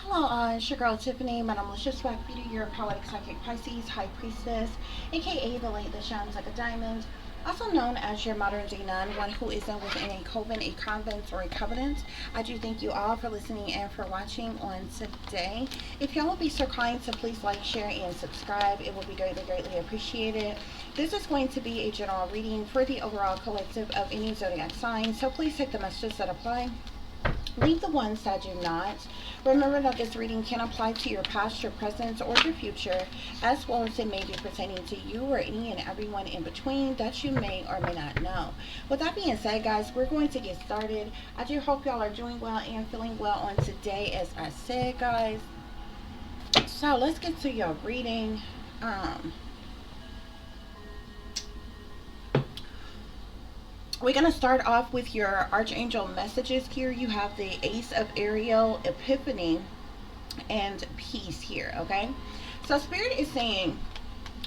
Hello, it's your girl Tiffany, Madam Malicious Black Beauty, your Poetic Psychic Pisces HighPriestess, aka the light that shines like a diamond, also known as your modern day nun, one who isn't within a coven, a convent, or a covenant. I do thank you all for listening and for watching on today. If y'all will be so kind to please like, share, and subscribe, it will be greatly, greatly appreciated. This is going to be a general reading for the overall collective of any zodiac sign, so please take the messages that apply. Leave the ones that do not. Remember that this reading can apply to your past, your present, or your future, as well as it may be pertaining to you or any and everyone in between that you may or may not know. With that being said, guys, we're going to get started. I do hope y'all are doing well and feeling well on today, as I said, guys. So let's get to your reading. We're going to start off with your archangel messages here. You have the Ace of Ariel, Epiphany, and Peace here, okay? So Spirit is saying,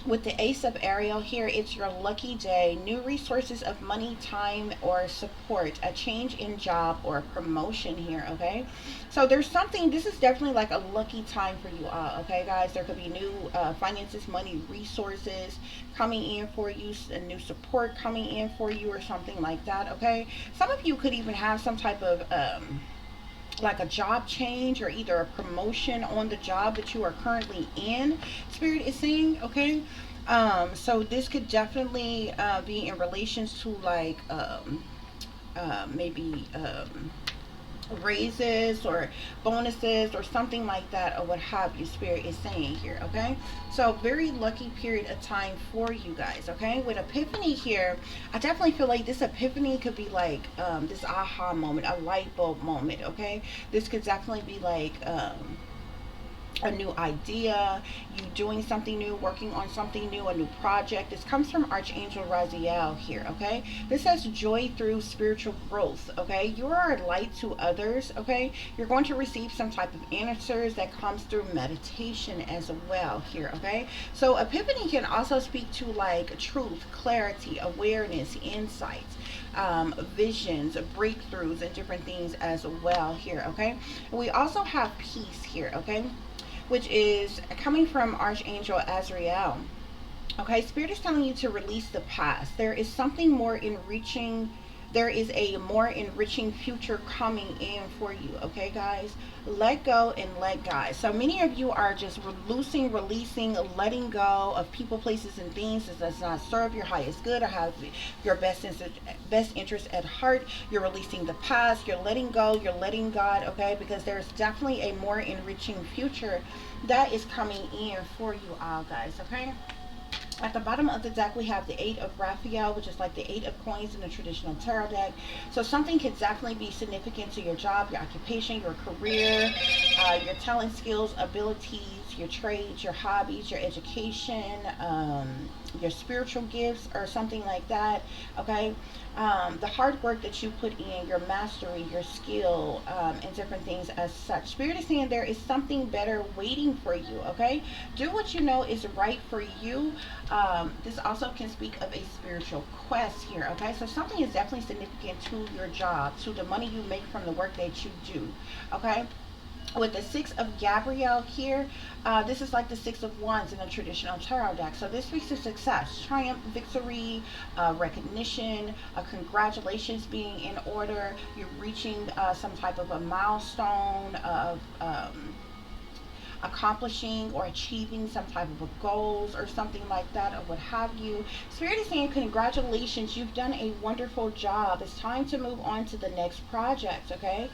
with the Ace of Ariel here, it's your lucky day, new resources of money, time, or support, a change in job or promotion here, okay? So there's something, this is definitely like a lucky time for you all, okay, guys? There could be new finances, money, resources coming in for you, a new support coming in for you, or something like that, okay? Some of you could even have some type of like a job change, or either a promotion on the job that you are currently in, Spirit is saying, okay? So this could definitely be in relations to like maybe raises or bonuses or something like that, or what have you, Spirit is saying here, okay? So very lucky period of time for you guys, okay? With Epiphany here, I definitely feel like this epiphany could be like this aha moment, a light bulb moment, okay? This could definitely be like a new idea, you doing something new, working on something new, a new project. This comes from Archangel Raziel here, okay? This says joy through spiritual growth, okay? You are a light to others, okay? You're going to receive some type of answers that comes through meditation as well here, okay? So Epiphany can also speak to like truth, clarity, awareness, insights, visions, breakthroughs, and different things as well here, okay? We also have peace here, okay, which is coming from Archangel Azrael. Okay, Spirit is telling you to release the past. There is something more enriching. There is a more enriching future coming in for you. Okay, guys, let go and let God. So many of you are just loosing, releasing, letting go of people, places, and things that does not serve your highest good or have your best interest at heart. You're releasing the past. You're letting go. You're letting God. Okay, because there's definitely a more enriching future that is coming in for you all, guys. Okay. At the bottom of the deck, we have the Eight of Raphael, which is like the Eight of Coins in the traditional tarot deck. So something could definitely be significant to your job, your occupation, your career, your talent, skills, abilities, your trades, your hobbies, your education, your spiritual gifts, or something like that. Okay, the hard work that you put in, your mastery, your skill, and different things as such. Spirit is saying there is something better waiting for you. Okay, do what you know is right for you. This also can speak of a spiritual quest here. Okay, so something is definitely significant to your job, to the money you make from the work that you do. Okay, with the Six of Gabriel here, this is like the Six of Wands in a traditional tarot deck. So this speaks to success, triumph, victory, recognition, congratulations being in order. You're reaching some type of a milestone of accomplishing or achieving some type of a goals or something like that, or what have you. Spirit is saying congratulations, you've done a wonderful job. It's time to move on to the next project, okay?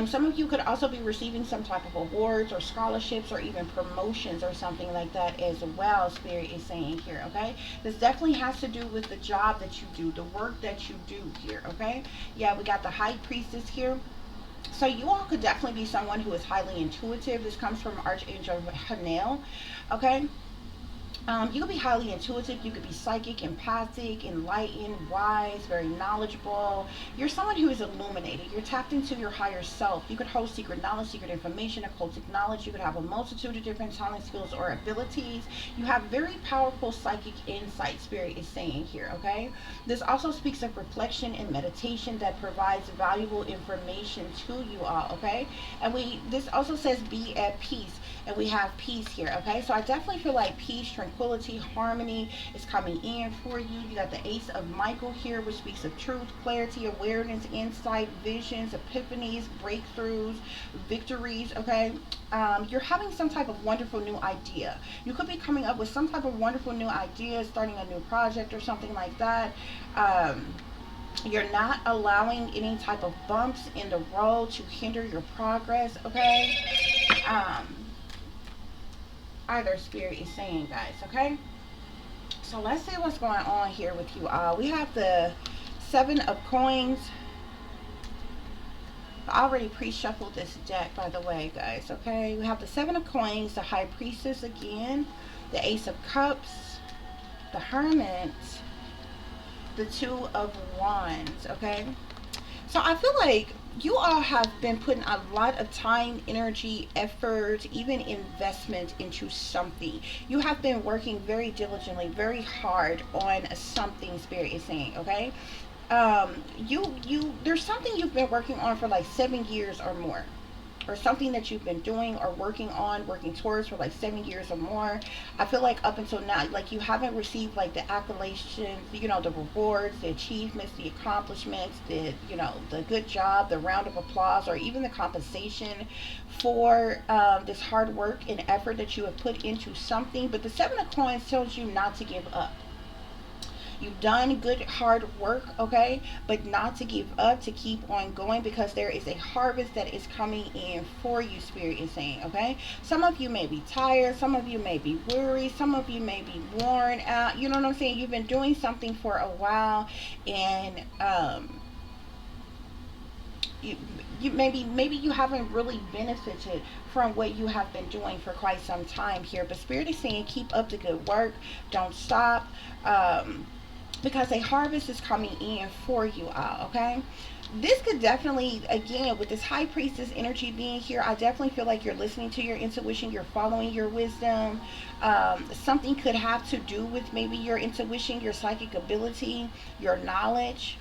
Some of you could also be receiving some type of awards or scholarships or even promotions or something like that as well, Spirit is saying here, okay? This definitely has to do with the job that you do, the work that you do here, okay? Yeah, we got the High Priestess here. So you all could definitely be someone who is highly intuitive. This comes from Archangel Hanel, okay? You could be highly intuitive. You could be psychic, empathic, enlightened, wise, very knowledgeable. You're someone who is illuminated. You're tapped into your higher self. You could hold secret knowledge, secret information, occultic knowledge. You could have a multitude of different talents, skills, or abilities. You have very powerful psychic insight, Spirit is saying here, okay? This also speaks of reflection and meditation that provides valuable information to you all, okay? And this also says be at peace, and we have peace here, okay? So I definitely feel like peace, tranquility, harmony is coming in for you. You got the Ace of Michael here, which speaks of truth, clarity, awareness, insight, visions, epiphanies, breakthroughs, victories, okay? You're having some type of wonderful new idea. You could be coming up with some type of wonderful new idea, starting a new project or something like that. You're not allowing any type of bumps in the road to hinder your progress, okay? Either, Spirit is saying, guys, okay? So let's see what's going on here with you all. We have the Seven of Coins. I already pre-shuffled this deck, by the way, guys, okay? We have the Seven of Coins, the High Priestess again, the Ace of Cups, the Hermit, the Two of Wands, okay? So I feel like you all have been putting a lot of time, energy, effort, even investment into something. You have been working very diligently, very hard on something, Spirit is saying, okay? There's something you've been working on for like 7 years or more, or something that you've been doing or working on, working towards for like 7 years or more. I feel like up until now, like you haven't received like the accolations, you know, the rewards, the achievements, the accomplishments, the good job, the round of applause, or even the compensation for this hard work and effort that you have put into something. But the Seven of Coins tells you not to give up. You've done good hard work, okay, but not to give up, to keep on going, because there is a harvest that is coming in for you, Spirit is saying, okay? Some of you may be tired, some of you may be weary, some of you may be worn out, you know what I'm saying? You've been doing something for a while, and you maybe you haven't really benefited from what you have been doing for quite some time here. But Spirit is saying keep up the good work, don't stop, because a harvest is coming in for you all, okay? This could definitely, again, with this High Priestess energy being here, I definitely feel like you're listening to your intuition, you're following your wisdom. Something could have to do with maybe your intuition, your psychic ability, your knowledge,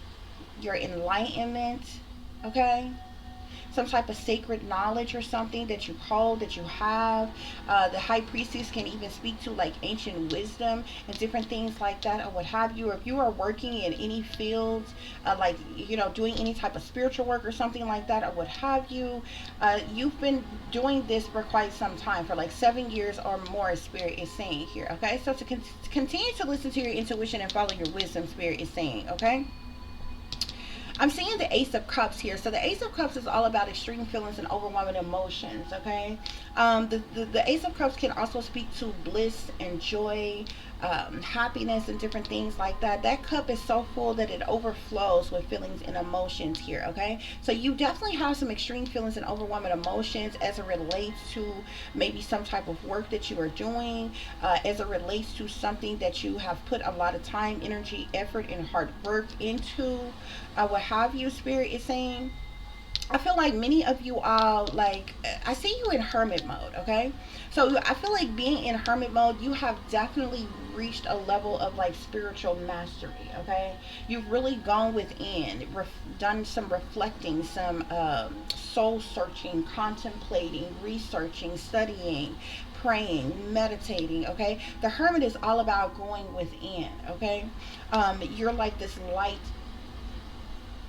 your enlightenment, okay? Some type of sacred knowledge or something that you hold, that you have. The High Priestess can even speak to like ancient wisdom and different things like that, or what have you. Or if you are working in any fields, like, you know, doing any type of spiritual work or something like that, or what have you, you've been doing this for quite some time, for like 7 years or more, Spirit is saying here, okay? So to continue to listen to your intuition and follow your wisdom, Spirit is saying, okay? I'm seeing the Ace of Cups here. So the Ace of Cups is all about extreme feelings and overwhelming emotions, okay? The Ace of Cups can also speak to bliss and joy, happiness, and different things like that. That cup is so full that it overflows with feelings and emotions here, okay? So you definitely have some extreme feelings and overwhelming emotions as it relates to maybe some type of work that you are doing, as it relates to something that you have put a lot of time, energy, effort, and hard work into, what have you, Spirit is saying. I feel like many of you all, like, I see you in hermit mode, okay? So I feel like being in hermit mode, you have definitely reached a level of like spiritual mastery, okay? You've really gone within, done some reflecting, some soul searching, contemplating, researching, studying, praying, meditating, okay? The hermit is all about going within, okay? You're like this light,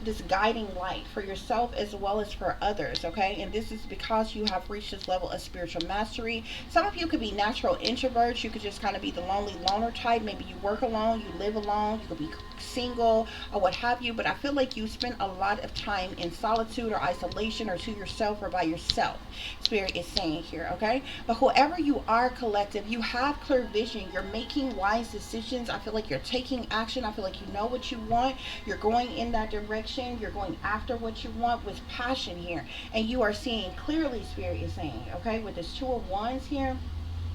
this guiding light for yourself as well as for others, okay? And this is because you have reached this level of spiritual mastery. Some of you could be natural introverts. You could just kind of be the lonely loner type. Maybe you work alone, you live alone, you could be single or what have you, but I feel like you spend a lot of time in solitude or isolation, or to yourself or by yourself, Spirit is saying here, okay? But whoever you are, collective, you have clear vision, you're making wise decisions. I feel like you're taking action. I feel like you know what you want, you're going in that direction, you're going after what you want with passion here, and you are seeing clearly, Spirit is saying, okay? With this Two of Wands here,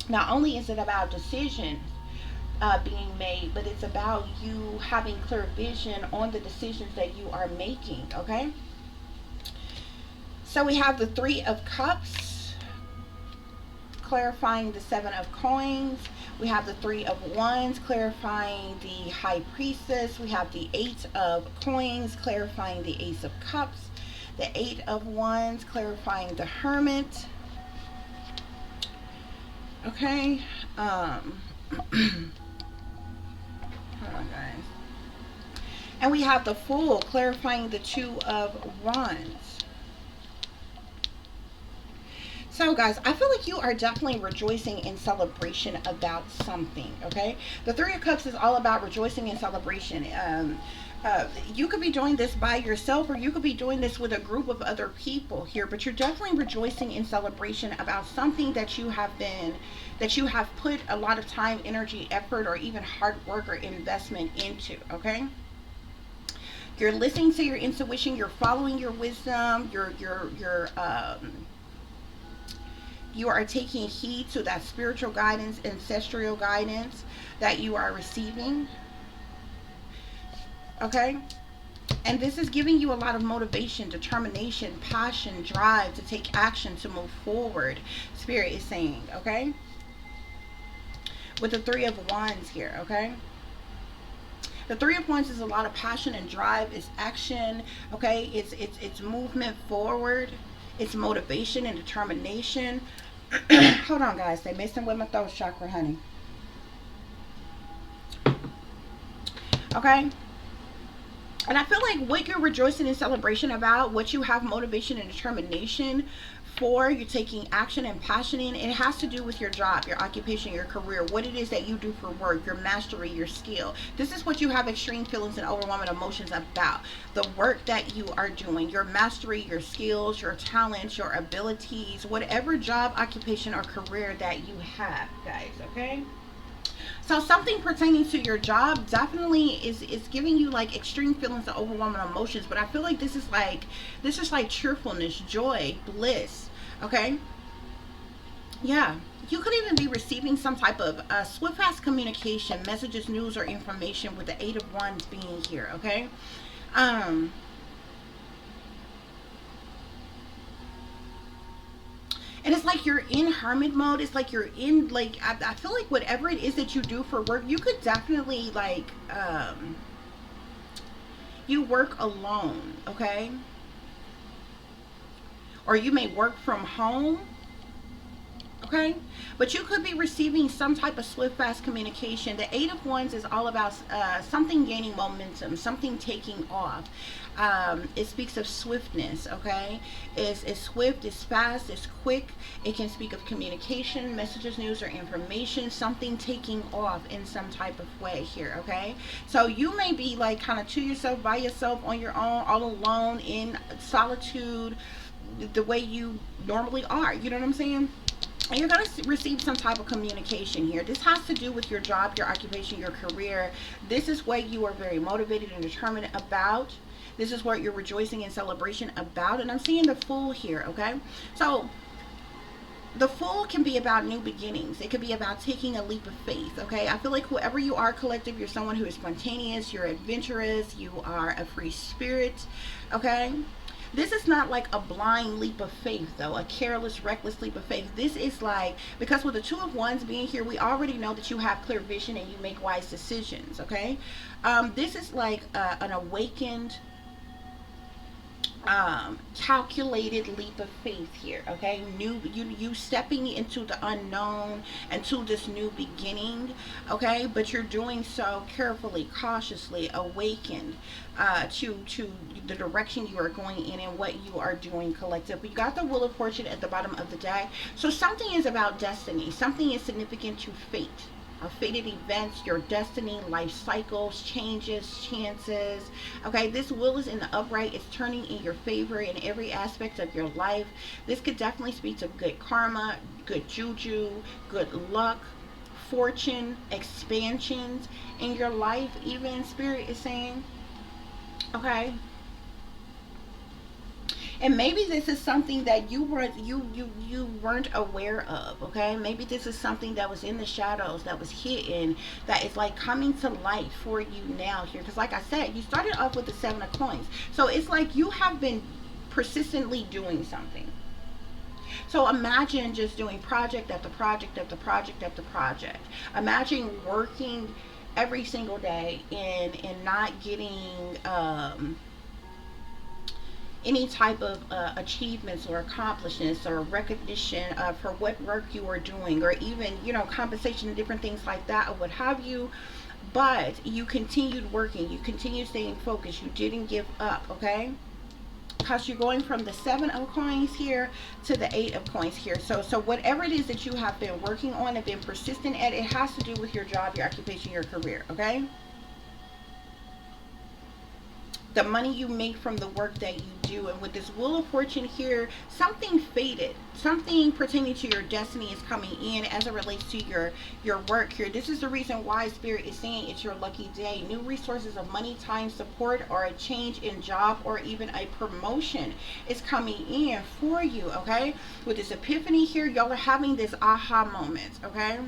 not only is it about decision, being made, but it's about you having clear vision on the decisions that you are making, okay? So we have the Three of Cups, clarifying the Seven of Coins. We have the Three of Wands, clarifying the High Priestess. We have the Eight of Coins, clarifying the Ace of Cups. The Eight of Wands, clarifying the Hermit. Okay. Hold on, guys. And we have the Fool, clarifying the Two of Wands. So guys, I feel like you are definitely rejoicing in celebration about something, okay? The Three of Cups is all about rejoicing in celebration. You could be doing this by yourself, or you could be doing this with a group of other people here, but you're definitely rejoicing in celebration about something that you have put a lot of time, energy, effort, or even hard work or investment into, okay? You're listening to your intuition, you're following your wisdom, you are taking heed to that spiritual guidance, ancestral guidance that you are receiving. Okay? And this is giving you a lot of motivation, determination, passion, drive to take action, to move forward. Spirit is saying, okay? With the Three of Wands here, okay? The Three of Wands is a lot of passion and drive. It's action, okay? It's movement forward. It's motivation and determination. Hold on, guys. They're messing with my throat chakra, honey. Okay? And I feel like what you're rejoicing in celebration about, what you have motivation and determination for, you're taking action and passion in, it has to do with your job, your occupation, your career, what it is that you do for work, your mastery, your skill. This is what you have extreme feelings and overwhelming emotions about. The work that you are doing, your mastery, your skills, your talents, your abilities, whatever job, occupation, or career that you have, guys, okay? So something pertaining to your job definitely is giving you like extreme feelings of overwhelming emotions, but I feel like this is like cheerfulness, joy, bliss, okay? Yeah, you could even be receiving some type of swift, fast communication, messages, news, or information with the Eight of Wands being here, okay? And it's like you're in hermit mode. It's like you're in, like, I feel like whatever it is that you do for work, you could definitely, like, you work alone, okay? Or you may work from home, okay? But you could be receiving some type of swift, fast communication. The Eight of Wands is all about something gaining momentum, something taking off. It speaks of swiftness, okay? It's swift, it's fast, it's quick. It can speak of communication, messages, news, or information, something taking off in some type of way here, okay? So you may be like kind of to yourself, by yourself, on your own, all alone, in solitude, the way you normally are. You know what I'm saying? And you're going to receive some type of communication here. This has to do with your job, your occupation, your career. This is what you are very motivated and determined about. This is what you're rejoicing in celebration about. And I'm seeing the Fool here, okay? So the Fool can be about new beginnings. It could be about taking a leap of faith, okay? I feel like whoever you are, collective, you're someone who is spontaneous, you're adventurous, you are a free spirit, okay? This is not like a blind leap of faith, though, a careless, reckless leap of faith. This is like, because with the Two of Wands being here, we already know that you have clear vision and you make wise decisions, okay? This is like an awakened, calculated leap of faith here, okay? You stepping into the unknown and to this new beginning, okay? But you're doing so carefully, cautiously, awakened to the direction you are going in and what you are doing, collective. But you got the Wheel of Fortune at the bottom of the deck. So something is about destiny. Something is significant to fate. Fated events, your destiny, life cycles, changes, chances. Okay, this wheel is in the upright. It's turning in your favor in every aspect of your life. This could definitely speak to good karma, good juju, good luck, fortune, expansions in your life, even Spirit is saying. Okay. And maybe this is something that you weren't aware of, okay? Maybe this is something that was in the shadows, that was hidden, that is like coming to light for you now here. Because like I said, you started off with the 7 of coins, so it's like you have been persistently doing something. So imagine just doing project after project after project after project. Imagine working every single day and not getting any type of achievements or accomplishments or recognition for what work you are doing, or even, compensation and different things like that, or what have you. But you continued working, you continued staying focused, you didn't give up, okay? Because you're going from the 7 of coins here to the 8 of coins here. So whatever it is that you have been working on and been persistent at, it has to do with your job, your occupation, your career, okay? The money you make from the work that you do. And with this Wheel of Fortune here, something faded, something pertaining to your destiny is coming in as it relates to your work here. This is the reason why Spirit is saying it's your lucky day. New resources of money, time, support, or a change in job, or even a promotion is coming in for you, okay? With this epiphany here, y'all are having this aha moment, okay?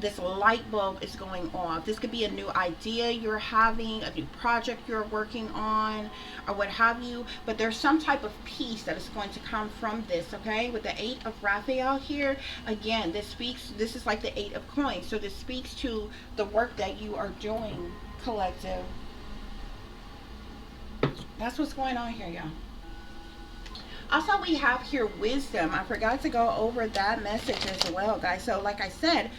This light bulb is going off. This could be a new idea you're having, a new project you're working on, or what have you. But there's some type of peace that is going to come from this, okay? With the 8 of Raphael here, again, this is like the 8 of coins. So this speaks to the work that you are doing, collective. That's what's going on here, y'all. Also, we have here wisdom. I forgot to go over that message as well, guys. So like I said,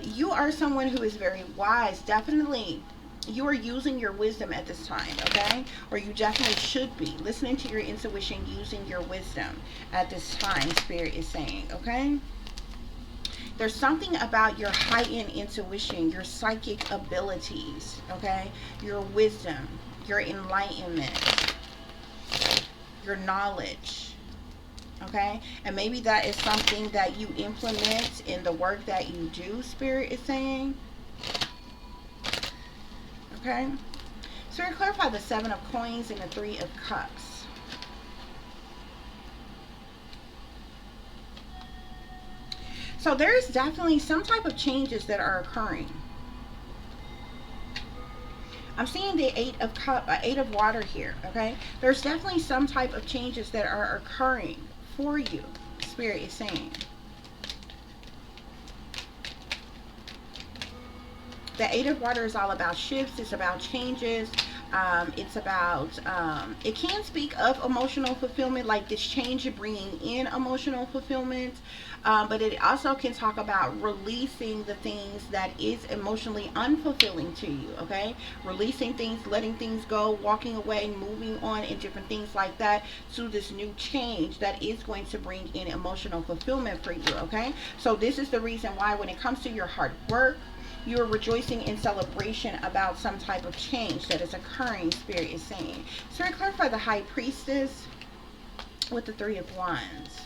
you are someone who is very wise. Definitely you are using your wisdom at this time, okay? Or you definitely should be listening to your intuition, using your wisdom at this time, Spirit is saying, okay? There's something about your heightened intuition, your psychic abilities, okay? Your wisdom, your enlightenment, your knowledge, okay? And maybe that is something that you implement in the work that you do, Spirit is saying, okay? Spirit, clarify the 7 of coins and the 3 of cups. So there is definitely some type of changes that are occurring. I'm seeing the 8 of water here, okay? There's definitely some type of changes that are occurring for you, Spirit is saying. The 8 of water is all about shifts. It's about changes. It's about, it can speak of emotional fulfillment, like this change of bringing in emotional fulfillment. But it also can talk about releasing the things that is emotionally unfulfilling to you, okay? Releasing things, letting things go, walking away, moving on, and different things like that to this new change that is going to bring in emotional fulfillment for you, okay? So this is the reason why when it comes to your hard work, you are rejoicing in celebration about some type of change that is occurring, Spirit is saying. Spirit, clarify the High Priestess with the 3 of Wands.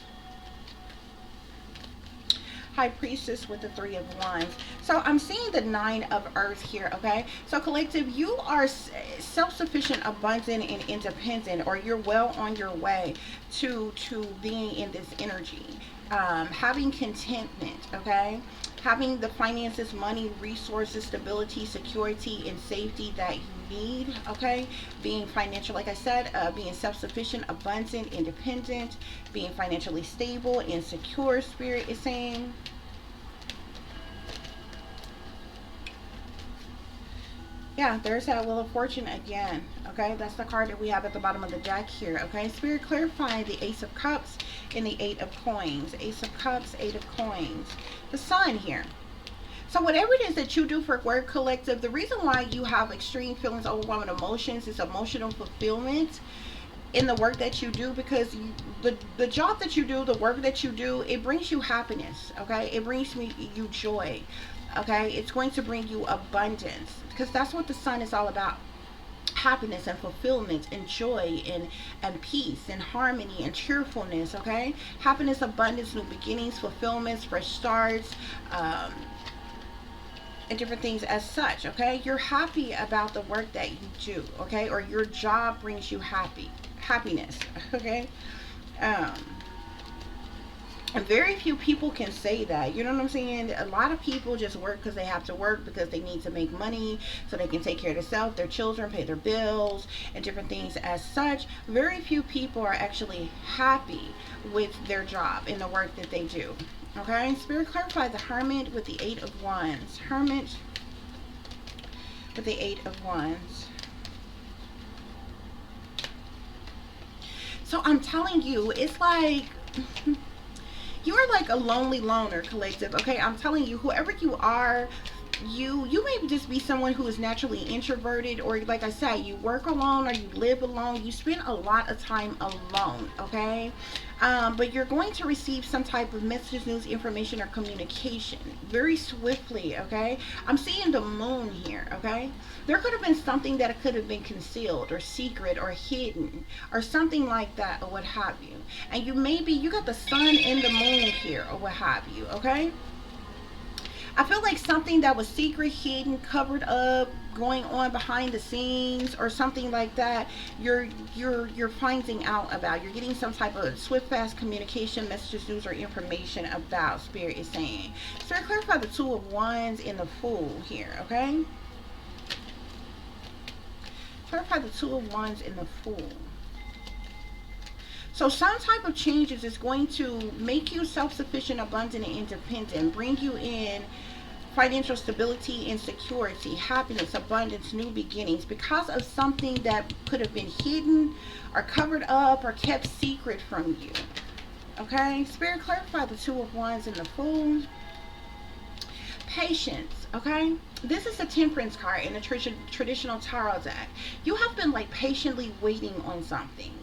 High Priestess with the 3 of Wands. So I'm seeing the 9 of Earth here, okay? So collective, you are self-sufficient, abundant, and independent, or you're well on your way to being in this energy. Having contentment, okay? Having the finances, money, resources, stability, security, and safety that you need, okay? Being financial, like I said, being self-sufficient, abundant, independent, being financially stable and secure, Spirit is saying. Yeah, there's that Wheel of Fortune again, okay? That's the card that we have at the bottom of the deck here, okay? Spirit, clarifying the Ace of Cups and the 8 of Coins. Ace of Cups, 8 of Coins. The Sun here. So whatever it is that you do for work, collective, the reason why you have extreme feelings, overwhelming emotions, is emotional fulfillment in the work that you do, because the job that you do, the work that you do, it brings you happiness, okay? It brings you joy, okay? It's going to bring you abundance, because that's what the Sun is all about. Happiness and fulfillment and joy and peace and harmony and cheerfulness, okay? Happiness, abundance, new beginnings, fulfillments, fresh starts, and different things as such, okay? You're happy about the work that you do, okay? Or your job brings you happiness. Okay. um and very few people can say that. You know what I'm saying? A lot of people just work because they have to work, because they need to make money so they can take care of themselves, their children, pay their bills, and different things as such. Very few people are actually happy with their job and the work that they do. Okay? Spirit clarify the Hermit with the Eight of Wands. Hermit with the Eight of Wands. So I'm telling you, it's like you are like a lonely loner, collective. Okay, I'm telling you, whoever you are, you may just be someone who is naturally introverted, or like I said, you work alone or you live alone. You spend a lot of time alone. Okay. But you're going to receive some type of messages, news, information, or communication very swiftly. Okay. I'm seeing the moon here. Okay. There could have been something that could have been concealed or secret or hidden or something like that, or what have you. And you got the sun and the moon here, or what have you. Okay. I feel like something that was secret, hidden, covered up, going on behind the scenes, or something like that. You're finding out about. You're getting some type of swift, fast communication, messages, news, or information about. Spirit is saying. Spirit, clarify the Two of Wands and the Fool here. Okay. Clarify the Two of Wands and the Fool. So some type of changes is going to make you self-sufficient, abundant, and independent. Bring you in financial stability and security, happiness, abundance, new beginnings, because of something that could have been hidden or covered up or kept secret from you. Okay? Spirit, clarify the Two of Wands and the Fool. Patience. Okay? This is the Temperance card in the traditional tarot deck. You have been like patiently waiting on something.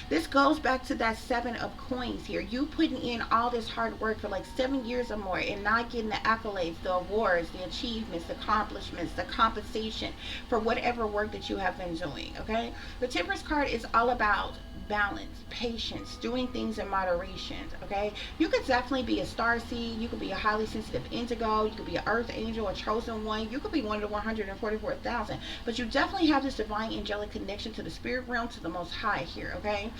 This goes back to that Seven of Coins here. You putting in all this hard work for like 7 years or more and not getting the accolades, the awards, the achievements, the accomplishments, the compensation for whatever work that you have been doing. Okay? The Temperance card is all about balance, patience, doing things in moderation. Okay, you could definitely be a star seed, you could be a highly sensitive indigo, you could be an earth angel, a chosen one, you could be one of the 144,000, but you definitely have this divine angelic connection to the spirit realm, to the Most High here. Okay.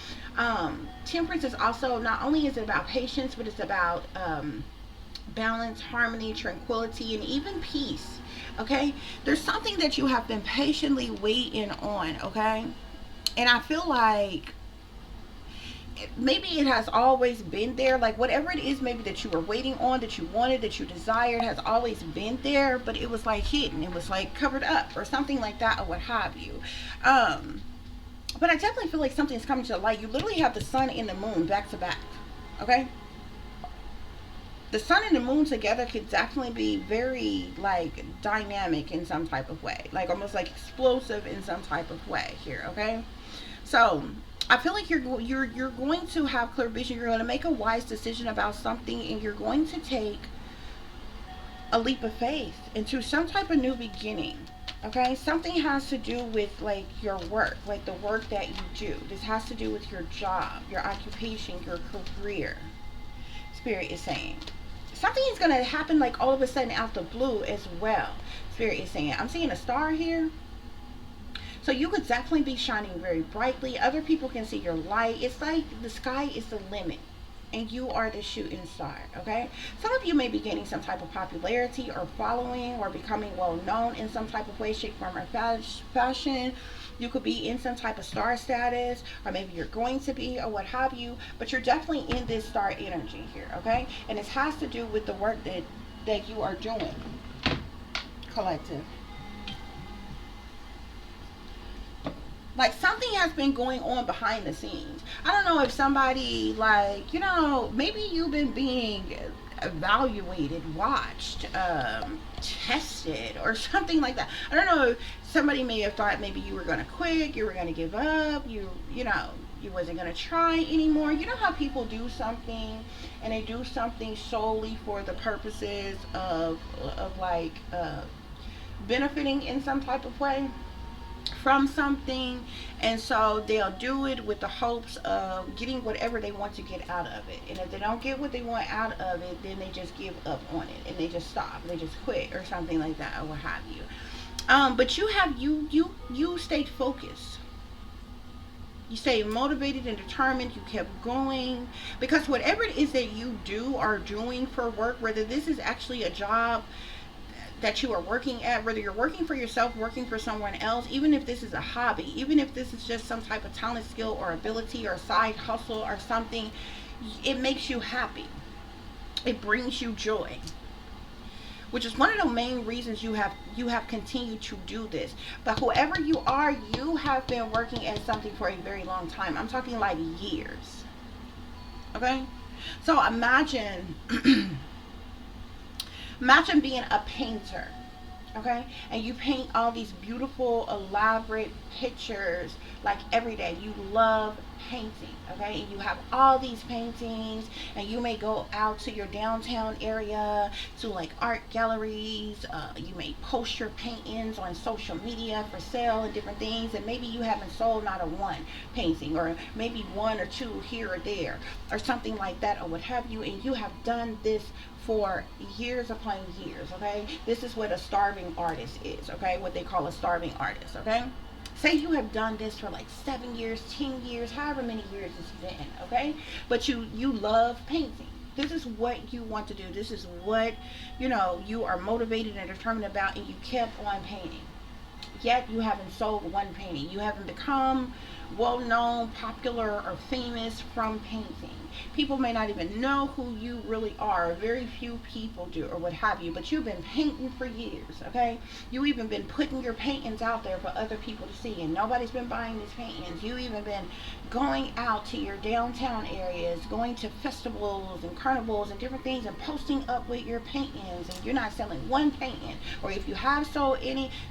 Temperance is also, not only is it about patience, but it's about balance, harmony, tranquility, and even peace. Okay, there's something that you have been patiently waiting on. Okay, and I feel like maybe it has always been there, like whatever it is maybe that you were waiting on, that you wanted, that you desired, has always been there, but it was like hidden, it was like covered up or something like that, or what have you. But I definitely feel like something's coming to the light. You literally have the sun and the moon back to back. Okay, the sun and the moon together could definitely be very like dynamic in some type of way, like almost like explosive in some type of way here. Okay, so I feel like you're going to have clear vision. You're going to make a wise decision about something, and you're going to take a leap of faith into some type of new beginning. Okay, something has to do with like your work, like the work that you do. This has to do with your job, your occupation, your career. Spirit is saying something is going to happen like all of a sudden out the blue as well. Spirit is saying, I'm seeing a star here. So you could definitely be shining very brightly. Other people can see your light. It's like the sky is the limit, and you are the shooting star. Okay, some of you may be gaining some type of popularity or following, or becoming well known in some type of way, shape, form, or fashion. You could be in some type of star status, or maybe you're going to be, or what have you, but you're definitely in this star energy here. Okay, and it has to do with the work that you are doing, collective. Like something has been going on behind the scenes. I don't know if somebody, like, maybe you've been being evaluated, watched, tested, or something like that. I don't know. Somebody may have thought maybe you were going to quit, you were going to give up, you wasn't going to try anymore. You know how people do something, and they do something solely for the purposes of like benefiting in some type of way from something, and so they'll do it with the hopes of getting whatever they want to get out of it. And if they don't get what they want out of it, then they just give up on it, and they just stop, they just quit or something like that, or what have you. But you stayed focused. You stay motivated and determined. You kept going. Because whatever it is that you do or doing for work, whether this is actually a job that you are working at, whether you're working for yourself, working for someone else, even if this is a hobby, even if this is just some type of talent, skill, or ability, or side hustle or something, it makes you happy. It brings you joy, which is one of the main reasons you have continued to do this. But whoever you are, you have been working at something for a very long time. I'm talking like years. Okay? So imagine imagine being a painter, okay? And you paint all these beautiful, elaborate pictures like every day. You love painting, okay? And you have all these paintings, and you may go out to your downtown area to like art galleries. You may post your paintings on social media for sale and different things, and maybe you haven't sold not a one painting, or maybe one or two here or there, or something like that, or what have you. And you have done this for years upon years, okay? This is what a starving artist is, okay? What they call a starving artist, okay? Say you have done this for like 7 years, 10 years, however many years it's been, okay? But you love painting. This is what you want to do. This is what, you are motivated and determined about, and you kept on painting. Yet you haven't sold one painting. You haven't become well known, popular, or famous from painting. People may not even know who you really are. Very few people do, or what have you. But you've been painting for years, okay? You even been putting your paintings out there for other people to see, and nobody's been buying these paintings. You even been going out to your downtown areas, going to festivals and carnivals and different things, and posting up with your paintings, and you're not selling one painting. Or if you have sold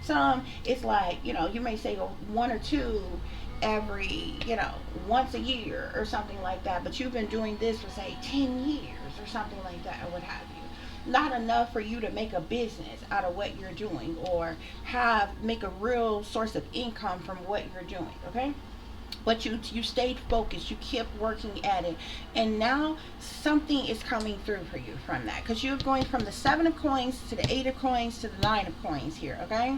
some, it's like, you may say one or two every, once a year or something like that. But you've been doing this for say 10 years or something like that, or what have you. Not enough for you to make a business out of what you're doing, or make a real source of income from what you're doing, okay? But you stayed focused, you kept working at it, and now something is coming through for you from that, because you're going from the 7 of coins to the 8 of coins to the 9 of coins here, okay?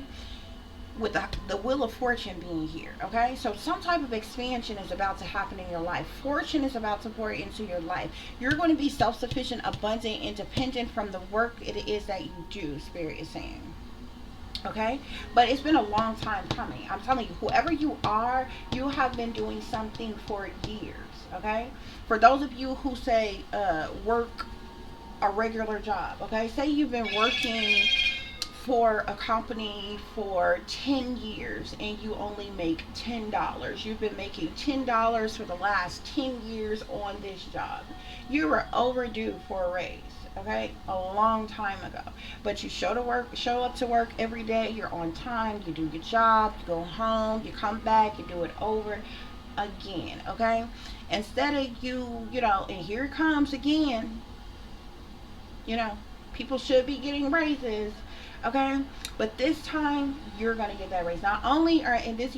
With the wheel of fortune being here, okay? So some type of expansion is about to happen in your life. Fortune is about to pour into your life. You're going to be self-sufficient, abundant, independent from the work it is that you do, Spirit is saying. Okay? But it's been a long time coming. I'm telling you, whoever you are, you have been doing something for years, okay? For those of you who say work a regular job, okay? Say you've been working for a company for 10 years and you only make $10. You've been making $10 for the last 10 years on this job. You were overdue for a raise, okay? A long time ago. But you show up to work every day, you're on time, you do your job, you go home, you come back, you do it over again, okay? Instead of and here it comes again, people should be getting raises. Okay, but this time you're gonna get that raise. Not only are in this,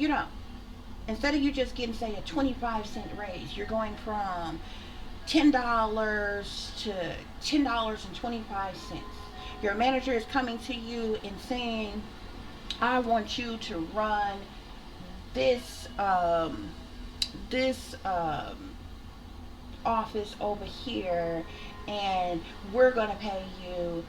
instead of you just getting say a 25-cent raise, you're going from $10 to $10.25. Your manager is coming to you and saying, "I want you to run this office over here, and we're gonna pay you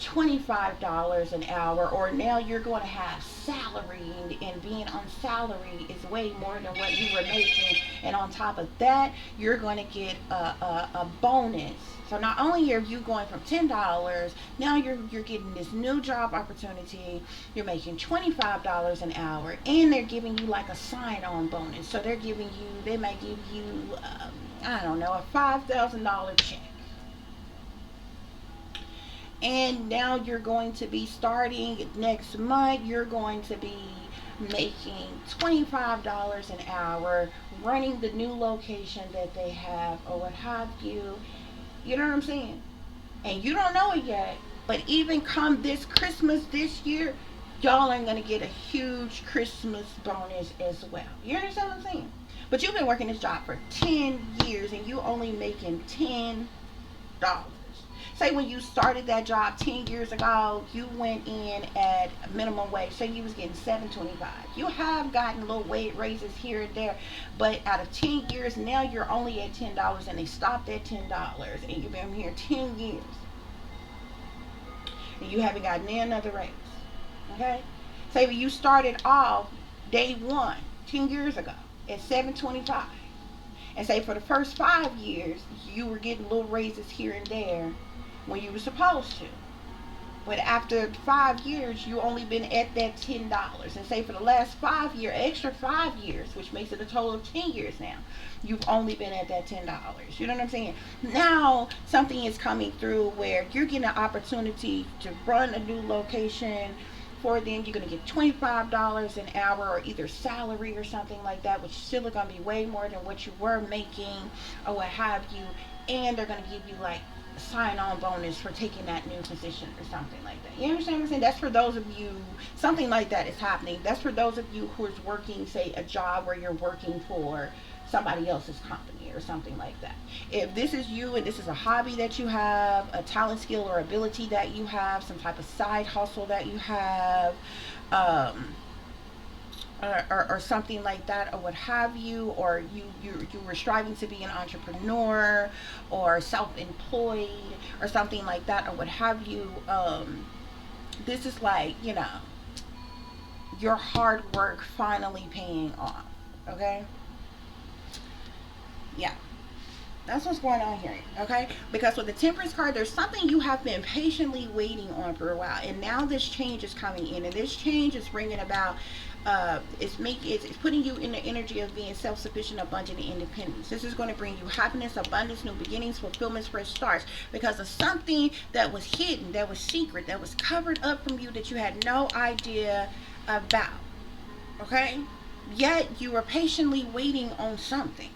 $25 an hour," or now you're going to have salary, and being on salary is way more than what you were making, and on top of that you're going to get a bonus. So not only are you going from $10, now you're getting this new job opportunity, you're making $25 an hour, and they're giving you like a sign-on bonus. So they might give you I don't know, a $5,000 check. And now you're going to be starting next month, you're going to be making $25 an hour, running the new location that they have, or what have you. You know what I'm saying? And you don't know it yet, but even come this Christmas this year, y'all are going to get a huge Christmas bonus as well. You understand what I'm saying? But you've been working this job for 10 years and you only making $10. Say when you started that job 10 years ago, you went in at minimum wage. Say you was getting $7.25. You have gotten little wage raises here and there, but out of 10 years, now you're only at $10, and they stopped at $10, and you've been here 10 years, and you haven't gotten another raise. Okay? Say when you started off day one 10 years ago at $7.25, and say for the first 5 years you were getting little raises here and there when you were supposed to, but after 5 years you only been at that $10, and say for the last 5 year extra 5 years, which makes it a total of 10 years now, you've only been at that $10. You know what I'm saying? Now something is coming through where you're getting an opportunity to run a new location. For then you're going to get $25 an hour, or either salary or something like that, which is still going to be way more than what you were making or what have you. And they're going to give you like a sign-on bonus for taking that new position or something like that. You understand what I'm saying? That's for those of you, something like that is happening. That's for those of you who is working, say, a job where you're working for somebody else's company or something like that. If this is you and this is a hobby that you have, a talent, skill, or ability that you have, some type of side hustle that you have, or something like that, or what have you, or you were striving to be an entrepreneur or self-employed or something like that, or what have you, this is like, you know, your hard work finally paying off. Okay? Yeah, that's what's going on here. Okay, because with the Temperance card, there's something you have been patiently waiting on for a while, and now this change is coming in, and this change is bringing about it's putting you in the energy of being self-sufficient, abundant, and independence. This is going to bring you happiness, abundance, new beginnings, fulfillments, fresh starts, because of something that was hidden, that was secret, that was covered up from you, that you had no idea about. Okay, yet you were patiently waiting on something.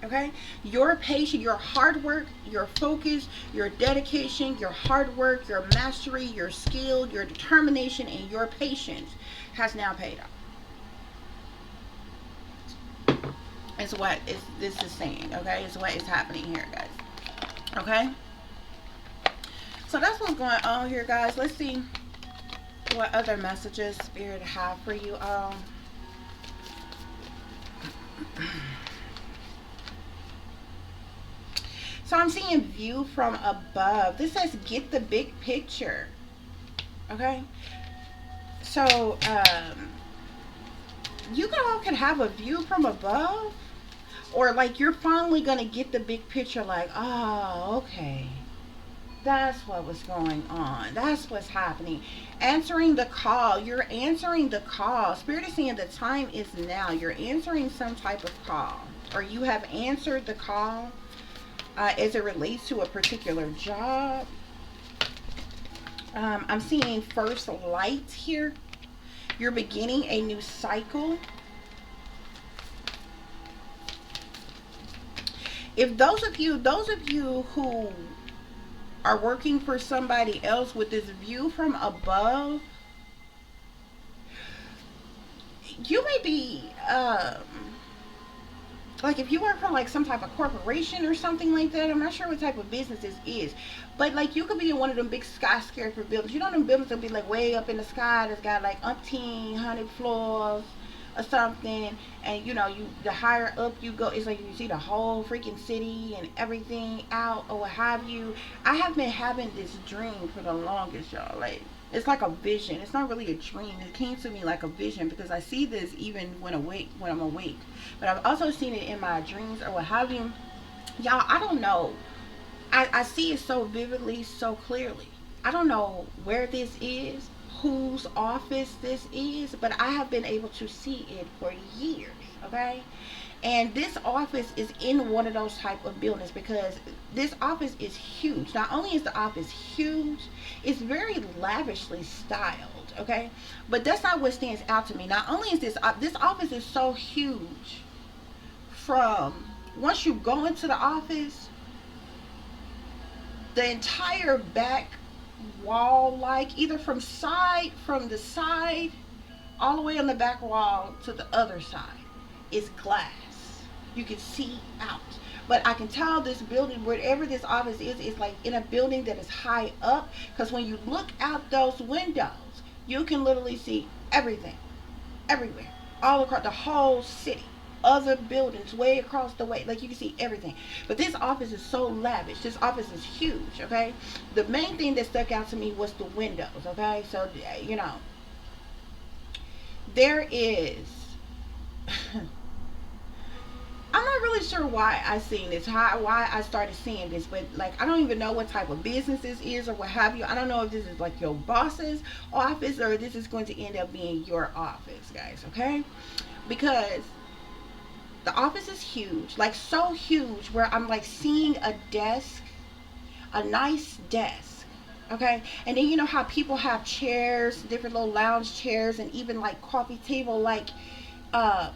Okay, your patience, your hard work, your focus, your dedication, your hard work, your mastery, your skill, your determination, and your patience has now paid off. It's what this is saying. Okay, it's what is happening here, guys. Okay, so that's what's going on here, guys. Let's see what other messages Spirit have for you all. So I'm seeing view from above. This says get the big picture. Okay. So you all can have a view from above, or like you're finally gonna get the big picture, like, oh, okay, that's what was going on, that's what's happening. Answering the call. You're answering the call. Spirit is saying the time is now. You're answering some type of call, or you have answered the call. As it relates to a particular job. I'm seeing first light here. You're beginning a new cycle. If those of you who are working for somebody else, with this view from above, you may be like, if you work for like some type of corporation or something like that, I'm not sure what type of business this is, but like you could be in one of them big skyscraper buildings. You know, them buildings will be like way up in the sky, that's got like umpteen hundred floors or something, and you know, the higher up you go, it's like you see the whole freaking city and everything out, or what have you. I have been having this dream for the longest, y'all. Like, it's like a vision. It's not really a dream. It came to me like a vision, because I see this even when I'm awake. But I've also seen it in my dreams or what have you. Y'all, I don't know. I see it so vividly, so clearly. I don't know where this is, whose office this is, but I have been able to see it for years, okay? And this office is in one of those type of buildings, because this office is huge. Not only is the office huge, it's very lavishly styled, okay? But that's not what stands out to me. Not only is this office is so huge, from once you go into the office, the entire back wall, like either from the side all the way on the back wall to the other side, is glass. You can see out. But I can tell this building, wherever this office is like in a building that is high up, because when you look out those windows, you can literally see everything, everywhere, all across the whole city, other buildings way across the way, like you can see everything. But this office is so lavish, this office is huge. Okay, the main thing that stuck out to me was the windows. Okay, so you know, there is I'm not really sure why I seen this, why I started seeing this, but like I don't even know what type of business this is or what have you. I don't know if this is like your boss's office or this is going to end up being your office, guys. Okay, because the office is huge, like so huge, where I'm like seeing a desk, a nice desk. Okay, and then you know how people have chairs, different little lounge chairs, and even like coffee table, like uh,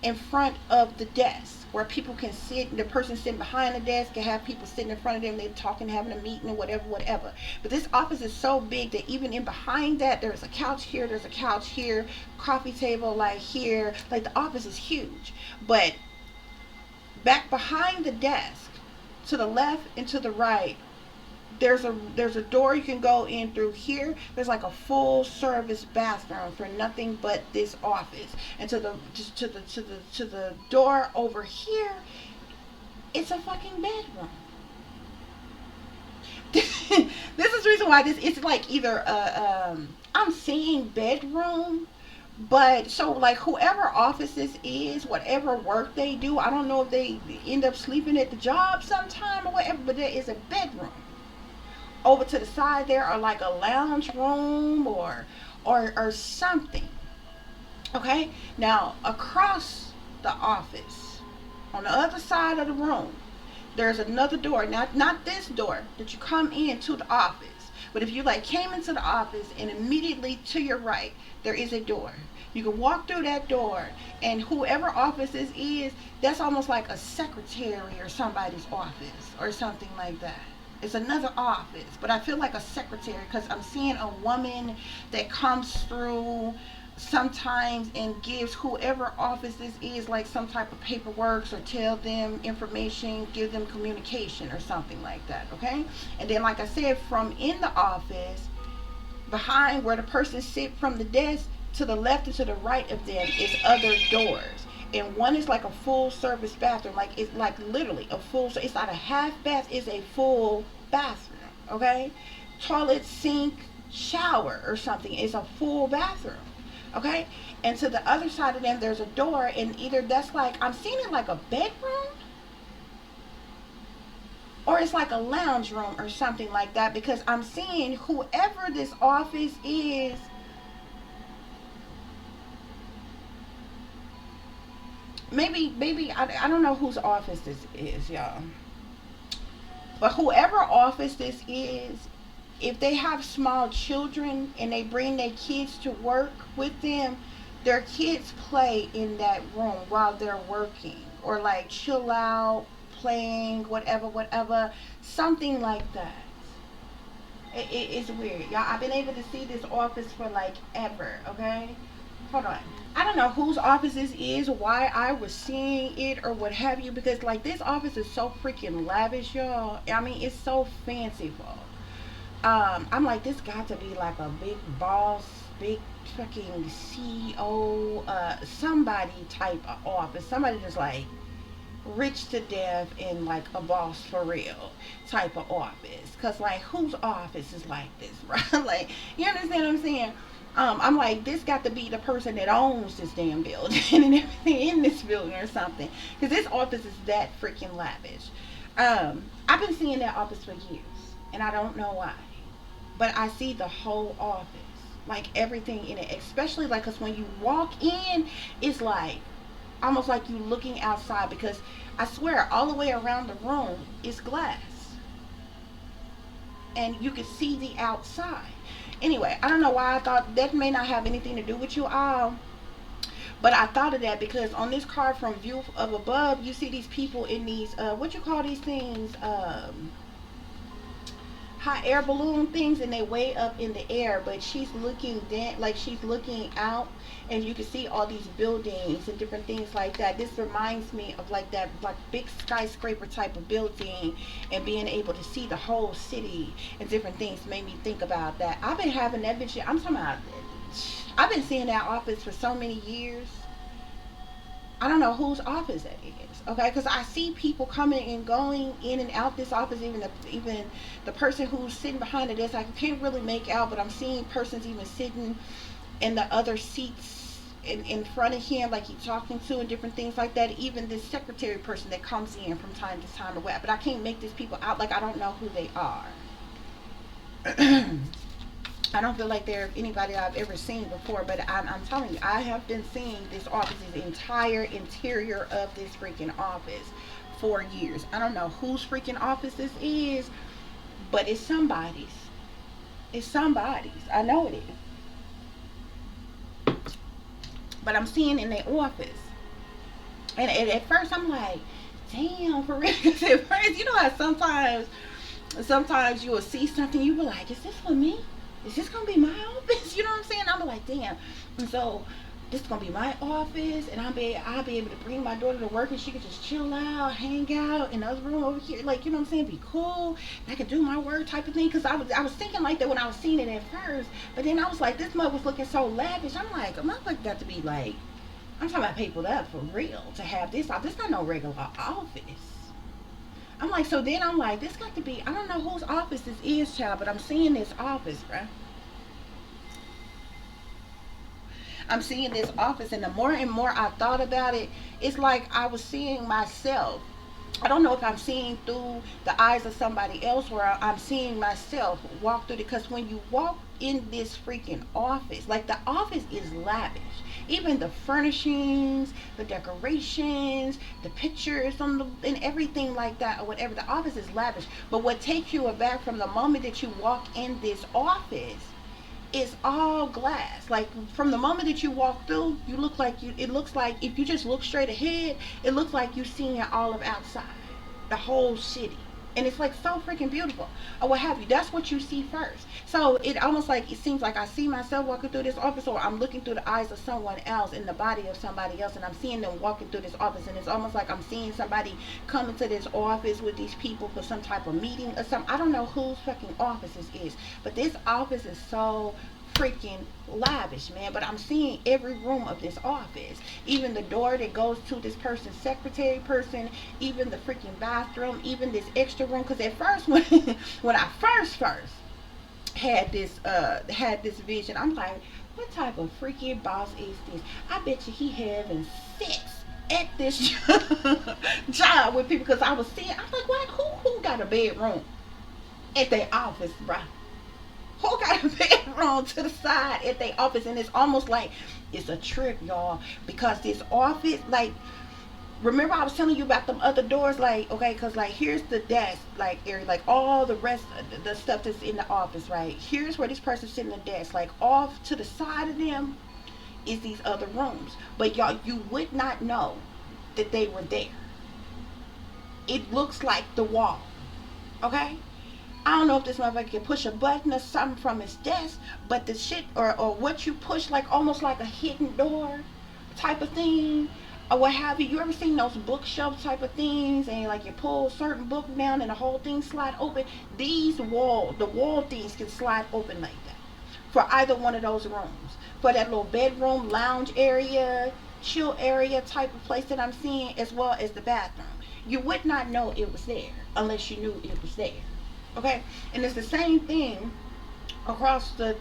in front of the desk where people can sit. The person sitting behind the desk can have people sitting in front of them. They're talking, having a meeting, or whatever, whatever. But this office is so big that even in behind that, there's a couch here, there's a couch here, coffee table like here. Like the office is huge. But back behind the desk, to the left and to the right, there's a door you can go in through here. There's like a full service bathroom for nothing but this office. And to the door over here, it's a fucking bedroom. This is the reason why this it's like either I'm saying bedroom, but so like whoever office this is, whatever work they do, I don't know if they end up sleeping at the job sometime or whatever, but there is a bedroom. Over to the side there are like a lounge room or something. Okay, now across the office on the other side of the room, there's another door. Not this door that you come into the office, but if you like came into the office and immediately to your right there is a door. You can walk through that door, and whoever office this is, that's almost like a secretary or somebody's office or something like that. It's another office, but I feel like a secretary because I'm seeing a woman that comes through sometimes and gives whoever office this is like some type of paperwork or tell them information, give them communication or something like that. Okay, and then like I said, from in the office behind where the person sit from the desk, to the left and to the right of them is other doors. And one is like a full service bathroom. Like it's like literally a full, it's not a half bath, it's a full bathroom. Okay, toilet, sink, shower or something. It's a full bathroom. Okay, and to the other side of them there's a door, and either that's like I'm seeing it like a bedroom, or it's like a lounge room or something like that, because I'm seeing whoever this office is. Maybe I don't know whose office this is, y'all. But whoever office this is, if they have small children and they bring their kids to work with them, their kids play in that room while they're working, or like chill out, playing, whatever, something like that. It's weird, y'all. I've been able to see this office for like ever. Okay, hold on. I don't know whose office this is, why I was seeing it or what have you, because like this office is so freaking lavish, y'all. I mean, it's so fanciful. I'm like, this got to be like a big boss, big fucking CEO, somebody type of office. Somebody that's like rich to death and like a boss for real type of office. Cause like whose office is like this, right? Like, you understand what I'm saying? I'm like, this got to be the person that owns this damn building and everything in this building or something. Because this office is that freaking lavish. I've been seeing that office for years, and I don't know why. But I see the whole office, like everything in it, especially like, because when you walk in, it's like, almost like you looking outside, because I swear, all the way around the room is glass. And you can see the outside. Anyway, I don't know why I thought that may not have anything to do with you all, but I thought of that because on this card from view of above, you see these people in these what you call these things, hot air balloon things, and they way up in the air, but she's looking down, like she's looking out, and you can see all these buildings and different things like that. This reminds me of like that, like big skyscraper type of building, and being able to see the whole city and different things made me think about that. I've been having that vision. I'm talking about, I've been seeing that office for so many years. I don't know whose office that is, okay? Because I see people coming and going in and out this office. Even the person who's sitting behind the desk, I can't really make out, but I'm seeing persons even sitting in the other seats in front of him, like he's talking to, and different things like that. Even this secretary person that comes in from time to time or what, but I can't make these people out. Like, I don't know who they are. I don't feel like they're anybody I've ever seen before, but I'm telling you, I have been seeing this office, the entire interior of this freaking office for years. I don't know whose freaking office this is, but it's somebody's. It's somebody's. I know it is. But I'm seeing in their office. And at first I'm like, damn, for real. Because at first, you know how sometimes you will see something, you be like, is this for me? Is this gonna be my office? You know what I'm saying? I'll be like, damn. And so this is gonna be my office, and I'll be able to bring my daughter to work, and she can just chill out, hang out in the other room over here, like, you know what I'm saying? Be cool. And I could do my work type of thing. Cause I was thinking like that when I was seeing it at first, but then I was like, this mother was looking so lavish. I'm like, a motherfucker got to be like, I'm talking about people that for real to have this. This not no regular office. I'm like, so then I'm like, this got to be, I don't know whose office this is, child, but I'm seeing this office, bruh. I'm seeing this office, and the more and more I thought about it, it's like I was seeing myself. I don't know if I'm seeing through the eyes of somebody else, or I'm seeing myself walk through it. Because when you walk in this freaking office, like, the office is lavish. Even the furnishings, the decorations, the pictures on and everything like that, or whatever. The office is lavish. But what takes you aback from the moment that you walk in this office, it's all glass. Like, from the moment that you walk through, it looks like if you just look straight ahead, it looks like you're seeing all of outside, the whole city. And it's like so freaking beautiful, or what have you. That's what you see first. So it almost like, it seems like I see myself walking through this office, or I'm looking through the eyes of someone else, in the body of somebody else, and I'm seeing them walking through this office. And it's almost like I'm seeing somebody come into this office with these people for some type of meeting or something. I don't know whose fucking office this is, but this office is so freaking lavish, man. But I'm seeing every room of this office, even the door that goes to this person's secretary person, even the freaking bathroom, even this extra room. Because at first, when I first had this vision, I'm like, what type of freaking boss is this? I bet you he having sex at this job with people. Because I was seeing, I'm like, what? Who got a bedroom at their office, bruh? Who got a bedroom to the side at their office? And it's almost like it's a trip, y'all, because this office, like, remember I was telling you about them other doors, like, okay, because like, here's the desk, like, area, like all the rest of the stuff that's in the office, right? Here's where this person's sitting at the desk. Like, off to the side of them is these other rooms, but y'all, you would not know that they were there. It looks like the wall, okay? I don't know if this motherfucker can push a button or something from his desk, but the shit, or what you push, like almost like a hidden door type of thing, or what have you. You ever seen those bookshelf type of things, and like you pull a certain book down and the whole thing slide open? The wall things can slide open like that for either one of those rooms, for that little bedroom, lounge area, chill area type of place that I'm seeing, as well as the bathroom. You would not know it was there unless you knew it was there. Okay, and it's the same thing across the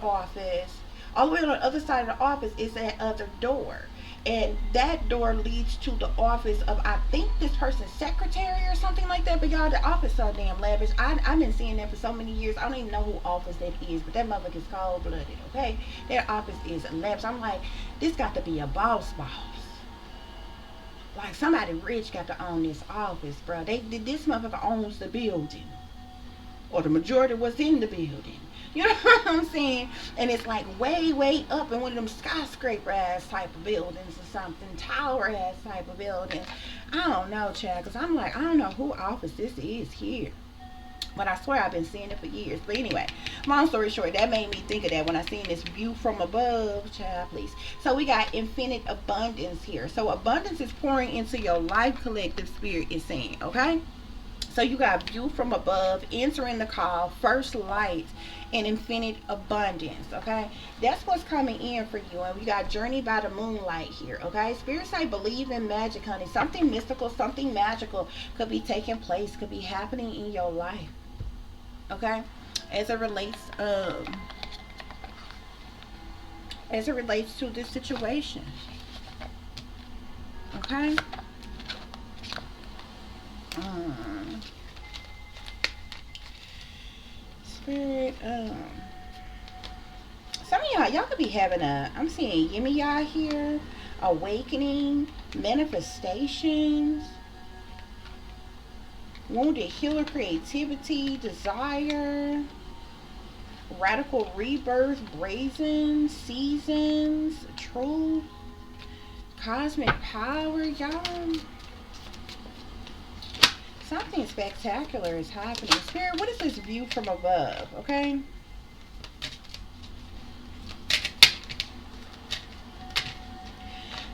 office. All the way on the other side of the office is that other door, and that door leads to the office of, I think, this person's secretary or something like that. But y'all, the office so damn lavish. I've been seeing that for so many years. I don't even know who office that is, but that motherfucker is cold blooded. Okay, their office is lavish. I'm like, this got to be a boss. Like, somebody rich got to own this office, bro. This motherfucker owns the building, or the majority of what's in the building. You know what I'm saying? And it's like way up in one of them skyscraper ass type of buildings or something, tower ass type of buildings. I don't know, child, because I'm like, I don't know who office this is here. But I swear I've been seeing it for years. But anyway, long story short, that made me think of that when I seen this view from above. Child, please. So we got infinite abundance here. So abundance is pouring into your life, collective spirit is saying, okay? So you got view from above, answering the call, first light, and infinite abundance, okay? That's what's coming in for you. And we got journey by the moonlight here, okay? Spirit say believe in magic, honey. Something mystical, something magical could be taking place, could be happening in your life, okay? As it relates to this situation, okay? Spirit, some of y'all could be having I'm seeing Yimiya here, awakening, manifestations, wounded healer, creativity, desire, radical rebirth, brazen, seasons, truth, cosmic power, y'all. Something spectacular is happening. Spirit, what is this view from above, okay?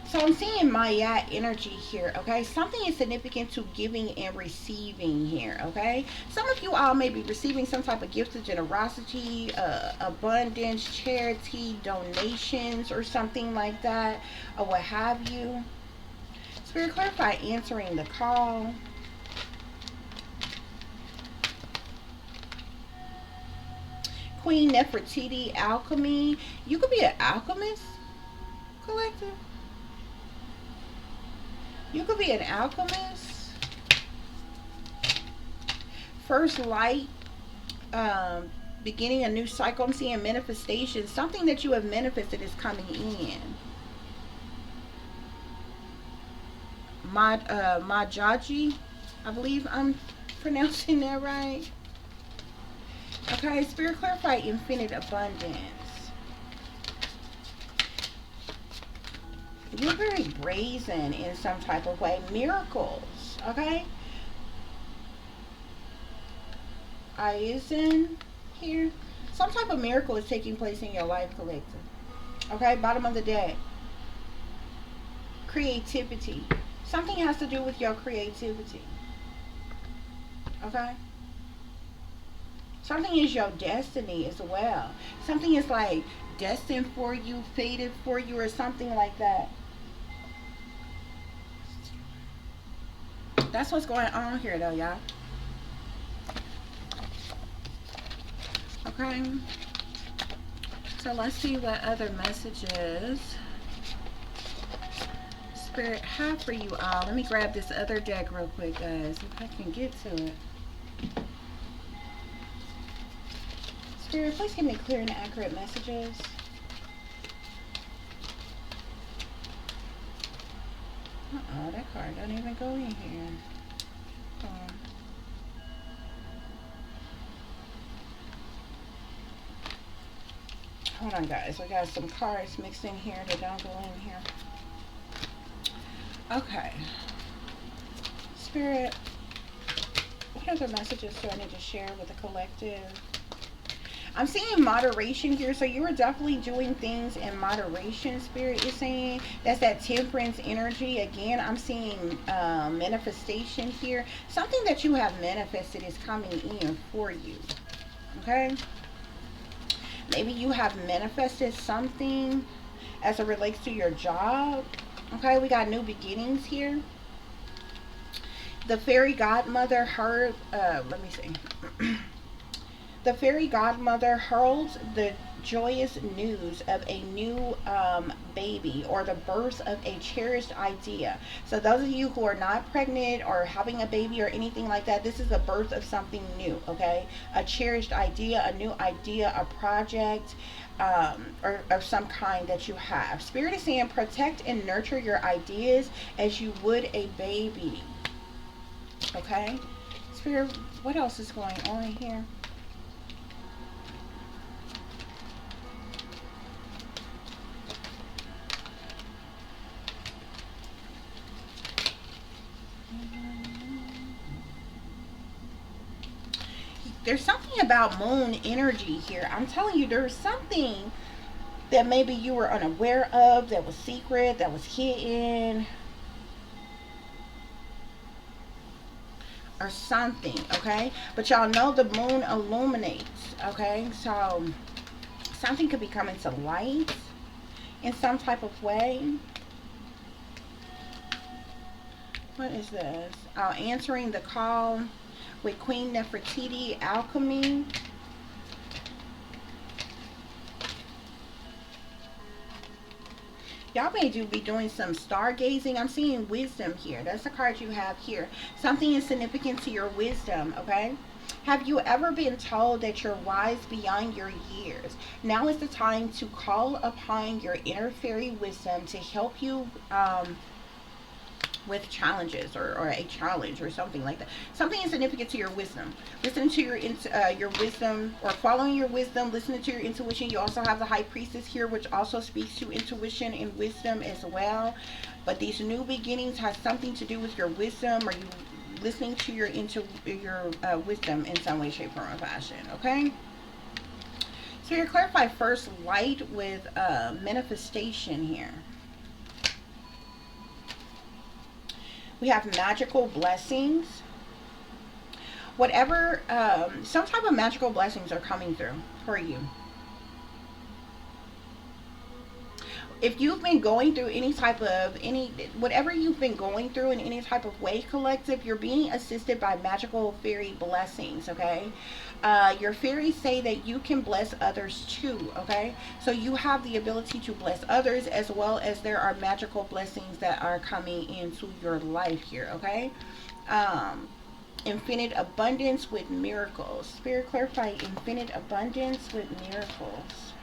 So I'm seeing Maya energy here, okay? Something is significant to giving and receiving here, okay? Some of you all may be receiving some type of gift of generosity, abundance, charity, donations, or something like that, or what have you. Spirit, clarify answering the call. Queen Nefertiti, alchemy. You could be an alchemist, collective. You could be an alchemist. First light, beginning a new cycle. I'm seeing manifestation. Something that you have manifested is coming in. Majaji, I believe I'm pronouncing that right. Okay, Spirit, clarify infinite abundance. You're very brazen in some type of way. Miracles, okay? Aizen here. Some type of miracle is taking place in your life, collective. Okay, bottom of the deck. Creativity. Something has to do with your creativity. Okay? Something is your destiny as well. Something is like destined for you, fated for you, or something like that. That's what's going on here though, y'all. Okay. So let's see what other messages Spirit have for you all. Let me grab this other deck real quick, guys, if I can get to it. Spirit, please give me clear and accurate messages. Uh-oh, that card don't even go in here. Hold on, guys. We got some cards mixed in here that don't go in here. Okay. Spirit, what other messages do I need to share with the collective? I'm seeing moderation here, so you are definitely doing things in moderation. Spirit is saying that's that temperance energy. Again, I'm seeing manifestation here. Something that you have manifested is coming in for you. Okay, maybe you have manifested something as it relates to your job. Okay, we got new beginnings here. The fairy godmother heard, let me see. The fairy godmother heralds the joyous news of a new baby, or the birth of a cherished idea. So those of you who are not pregnant or having a baby or anything like that, this is the birth of something new, okay? A cherished idea, a new idea, a project, or of some kind that you have. Spirit is saying protect and nurture your ideas as you would a baby. Okay? Spirit, what else is going on here? There's something about moon energy here. I'm telling you, there's something that maybe you were unaware of, that was secret, that was hidden, or something, okay? But y'all know the moon illuminates, okay? So something could be coming to light in some type of way. What is this? Answering the call with Queen Nefertiti, alchemy. Y'all may be doing some stargazing. I'm seeing wisdom here. That's the card you have here. Something is significant to your wisdom, okay? Have you ever been told that you're wise beyond your years? Now is the time to call upon your inner fairy wisdom to help you with challenges, or a challenge or something like that. Something is significant to your wisdom. Listen to your wisdom, or following your wisdom, listening to your intuition. You also have the High Priestess here, which also speaks to intuition and wisdom as well. But these new beginnings has something to do with your wisdom, or you listening to your wisdom in some way, shape, form, or fashion. Okay. So you clarify first light with manifestation here. We have magical blessings. Whatever, some type of magical blessings are coming through for you. If you've been going through any type of, whatever you've been going through in any type of way, collective, you're being assisted by magical fairy blessings, okay? Your fairies say that you can bless others too, okay? So you have the ability to bless others, as well as there are magical blessings that are coming into your life here, okay? Infinite abundance with miracles. Spirit, clarify infinite abundance with miracles.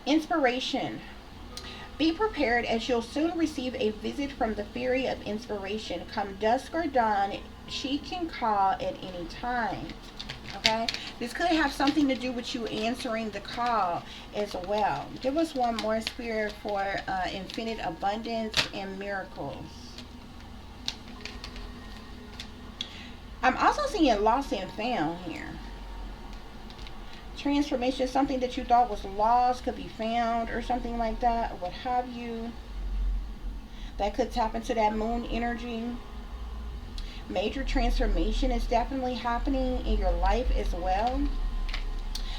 Inspiration. Be prepared, as you'll soon receive a visit from the fairy of inspiration. Come dusk or dawn, she can call at any time. Okay, this could have something to do with you answering the call as well. Give us one more, Spirit, for infinite abundance and miracles. I'm also seeing lost and found here. Transformation, something that you thought was lost could be found, or something like that, or what have you. That could tap into that moon energy. Major transformation is definitely happening in your life as well.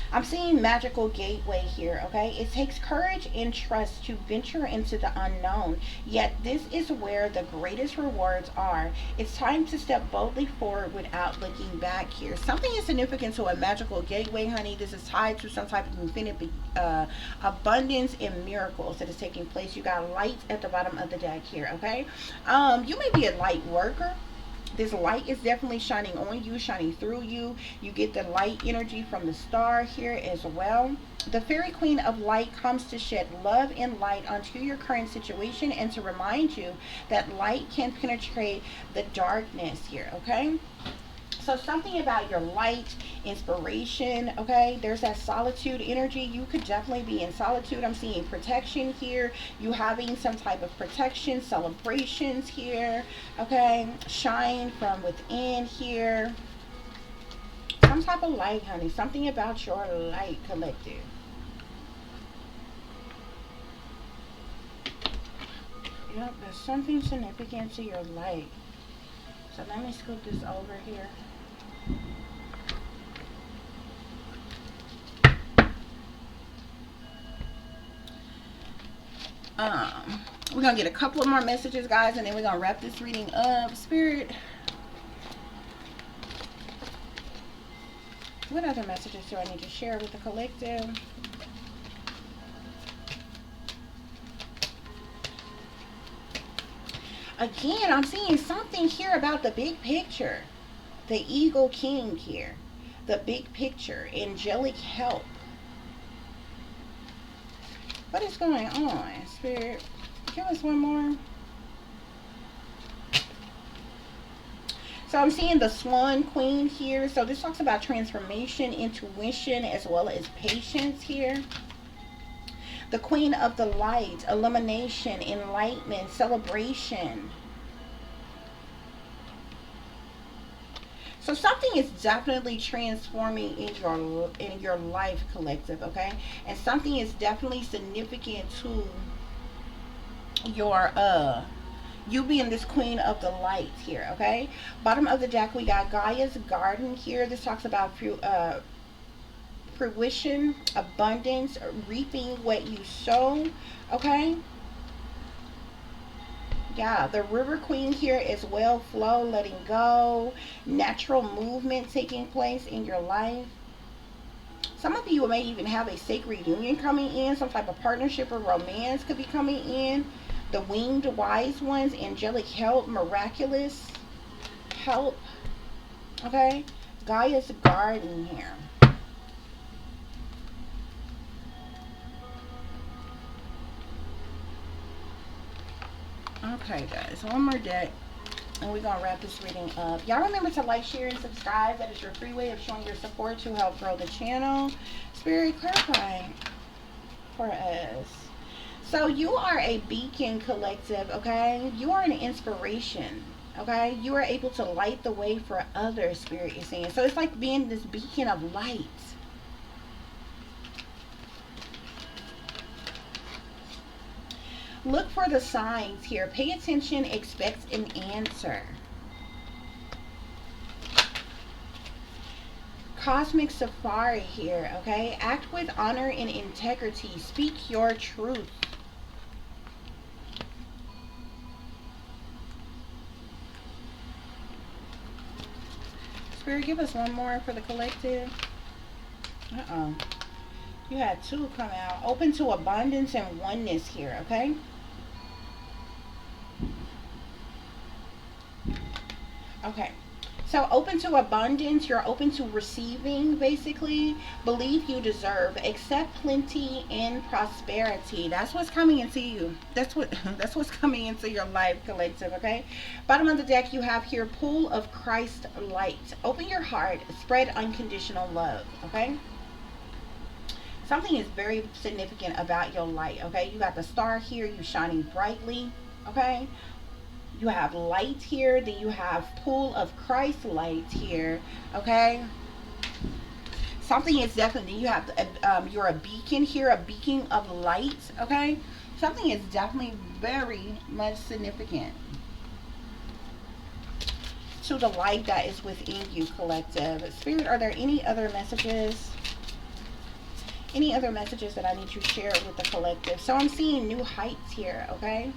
I'm seeing magical gateway here, okay? It takes courage and trust to venture into the unknown, yet this is where the greatest rewards are. It's time to step boldly forward without looking back here. Something is significant to a magical gateway, honey. This is tied to some type of infinite abundance and miracles that is taking place. You got light at the bottom of the deck here, okay? You may be a light worker. This light is definitely shining on you, shining through you. You get the light energy from the star here as well. The Fairy Queen of Light comes to shed love and light onto your current situation, and to remind you that light can penetrate the darkness here, okay? So something about your light, inspiration, okay? There's that solitude energy. You could definitely be in solitude. I'm seeing protection here. You having some type of protection, celebrations here, okay? Shine from within here. Some type of light, honey. Something about your light, collective. Yep, there's something significant to your light. So let me scoot this over here. We're gonna get a couple of more messages, guys, and then we're gonna wrap this reading up. Spirit, what other messages do I need to share with the collective? Again, I'm seeing something here about the big picture. The Eagle King here. The big picture. Angelic help. What is going on, Spirit? Give us one more. So I'm seeing the Swan Queen here. So this talks about transformation, intuition, as well as patience here. The Queen of the Light, illumination, enlightenment, celebration. So something is definitely transforming in your life, collective, okay? And something is definitely significant to your you being this queen of the light here, okay? Bottom of the deck, we got Gaia's garden here. This talks about fruition, abundance, reaping what you sow, okay? Yeah, the river queen here is well flow, letting go, natural movement taking place in your life. Some of you may even have a sacred union coming in. Some type of partnership or romance could be coming in. The winged wise ones, angelic help, miraculous help. Okay? Gaia's garden here. Okay, guys. One more deck. And we're going to wrap this reading up. Y'all remember to like, share, and subscribe. That is your free way of showing your support to help grow the channel. Spirit, clarify for us. So you are a beacon, collective, okay? You are an inspiration, okay? You are able to light the way for others, Spirit is saying. So it's like being this beacon of light. Look for the signs here. Pay attention, expect an answer. Cosmic safari here, okay? Act with honor and integrity. Speak your truth. Spirit, give us one more for the collective. You had two come out. Open to abundance and oneness here, okay? Okay. So open to abundance, you're open to receiving, basically. Believe you deserve. Accept plenty and prosperity. That's what's coming into you. That's what's coming into your life, collective, okay? Bottom of the deck, you have here pool of Christ light. Open your heart, spread unconditional love, okay? Something is very significant about your light, okay? You got the star here, you shining brightly, okay? You have light here, then you have pool of Christ light here, okay? Something is definitely, you have, you're a beacon here, a beacon of light, okay? Something is definitely very much significant to the light that is within you, collective. Spirit, are there any other messages? Any other messages that I need to share with the collective? So I'm seeing new heights here, okay?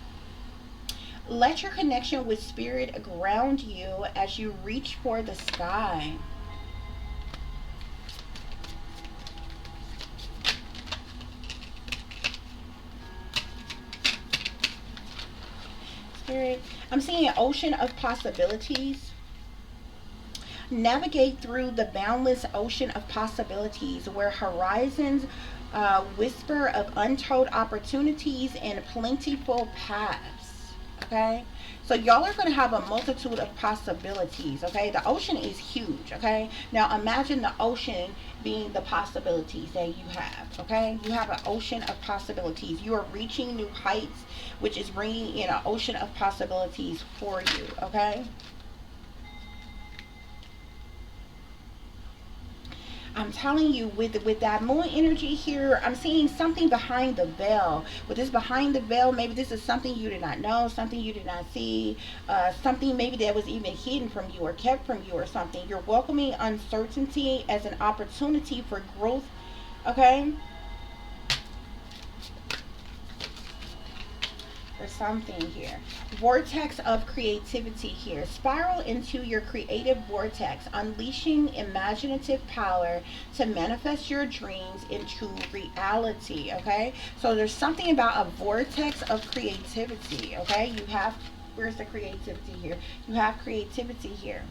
Let your connection with Spirit ground you as you reach for the sky. Spirit, I'm seeing an ocean of possibilities. Navigate through the boundless ocean of possibilities where horizons whisper of untold opportunities and plentiful paths. Okay, so y'all are going to have a multitude of possibilities. Okay, the ocean is huge. Okay, now imagine the ocean being the possibilities that you have. Okay, you have an ocean of possibilities. You are reaching new heights, which is bringing in an ocean of possibilities for you. Okay, I'm telling you, with that moon energy here, I'm seeing something behind the veil. With this behind the veil, maybe this is something you did not know, something you did not see, something maybe that was even hidden from you or kept from you or something. You're welcoming uncertainty as an opportunity for growth, okay? Or something here. Vortex of creativity here. Spiral into your creative vortex, unleashing imaginative power to manifest your dreams into reality, okay? So there's something about a vortex of creativity, okay? You have, where's the creativity here? You have creativity here.